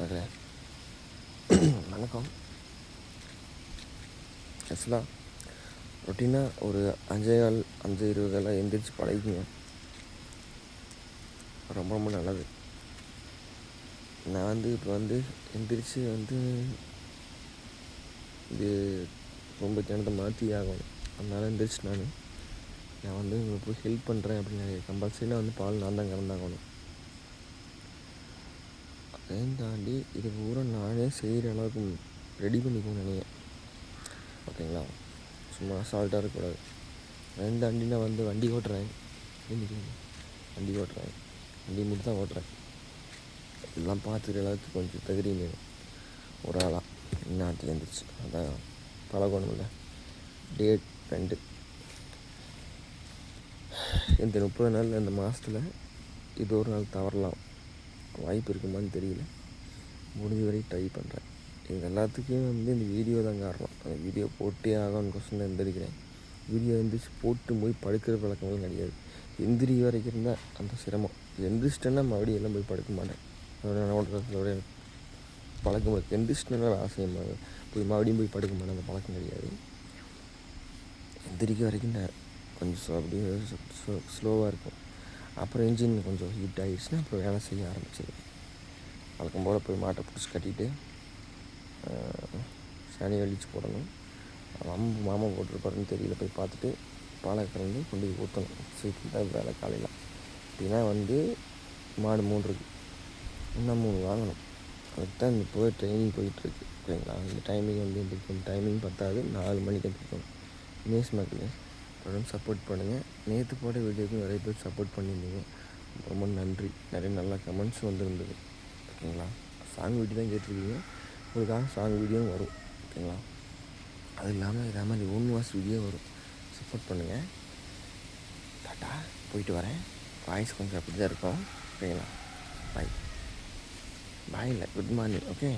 நண்பர்களே வணக்கம். ஆக்சுவலாக ரொட்டீனாக ஒரு 5:15 எந்திரிச்சு பழகிங்க. ரொம்ப ரொம்ப நல்லது. நான் இப்போ எந்திரிச்சு இது ரொம்ப கிணத்தை மாற்றி ஆகணும். அதனால் எந்திரிச்சு நான் உங்களுக்கு போய் ஹெல்ப் பண்ணுறேன் அப்படின்னு கம்பல்சரியாக பால் நான் தான் கறந்தாகணும். அதையும் தாண்டி இது பூரா நானே செய்கிற அளவுக்கு ரெடி பண்ணிக்கணும்னு நினைக்கிறேன். ஓகேங்களா? சும்மா அசால்ட்டாக இருக்கக்கூடாது. அதையும் தாண்டி நான் வண்டி ஓட்டுறேன். வண்டி மட்டும் தான் ஓட்டுறேன். இதெல்லாம் பார்த்துக்கிற அளவுக்கு கொஞ்சம் தகுதி வேணும் ஒரு ஆளாக. நாட்டில் எழுந்திரிச்சு அதான் பழகணும். இல்லை டேட் 2 இந்த 30 நாள் இந்த மாதத்தில் இது ஒரு நாள் தவறலாம், வாய்ப்பு இருக்குமான்னு தெரியல. முடிஞ்ச வரை ட்ரை பண்ணுறேன். இது எல்லாத்துக்கும் இந்த வீடியோ தான் காரணம். அந்த வீடியோ போட்டே ஆகணும்னு கொஸ்டின் எந்திரிக்கிறேன். வீடியோ எந்திரிச்சு போட்டு போய் படுக்கிற பழக்கங்களும் கிடையாது. எந்திரி வரைக்கும் இருந்தால் அந்த சிரமம். எந்திரிச்சிட்டேன்னா மறுபடியும் எல்லாம் போய் படுக்க மாட்டேன். அதோட பழக்கம் இருக்குது. எந்திரிச்சிட்டேன்னா ஆசையமாக போய் மறுபடியும் போய் படுக்க மாட்டேன். அந்த பழக்கம் கிடையாது. எந்திரிக்க வரைக்கும் கொஞ்சம் அப்படியே ஸ்லோவாக இருக்கும். அப்புறம் என்ஜின் கொஞ்சம் ஹீட் ஆகிடுச்சுன்னா அப்புறம் வேலை செய்ய ஆரம்பிச்சிடுவேன். வழக்கம் போல் போய் மாட்டை பிடிச்சி கட்டிட்டு சனி அழிச்சு போடணும். மாமா போட்டிருப்பாருன்னு தெரியல. போய் பார்த்துட்டு பாலை கறந்து கொண்டு போய் ஊற்றணும். சீக்கிரம் தான் வேலை காலையில். அப்படின்னா மாடு 3 இருக்குது, இன்னும் 3 வாங்கணும். அதுக்கு தான் இப்போவே ட்ரைனிங் போயிட்டுருக்கு. ஓகேங்களா? இந்த டைமிங் எந்திரிக்கும் டைமிங் பத்தாது. 4 மணிக்கு எந்திரிக்கணும். நேஸ் மக்களே தொடர்ந்து சப்போர்ட் பண்ணுங்கள். நேற்று போட்ட வீடியோவுக்கு நிறைய பேர் சப்போர்ட் பண்ணியிருந்தீங்க. ரொம்ப நன்றி. நிறைய நல்ல கமெண்ட்ஸ் வந்துருந்தது. ஓகேங்களா? சாங் வீடியோ தான் கேட்டிருக்கீங்க. உங்களுக்காக சாங் வீடியோவும் வரும். ஓகேங்களா? அது இல்லாமல் இதே மாதிரி ஓன் வாய்ஸ் வீடியோ வரும். சப்போர்ட் பண்ணுங்கள். டாட்டா, போயிட்டு வரேன். வாய்ஸ் கொஞ்சம் அப்படி தான் இருக்கும். ஓகேங்களா? பாய் இல்லை, குட் மார்னிங். ஓகே.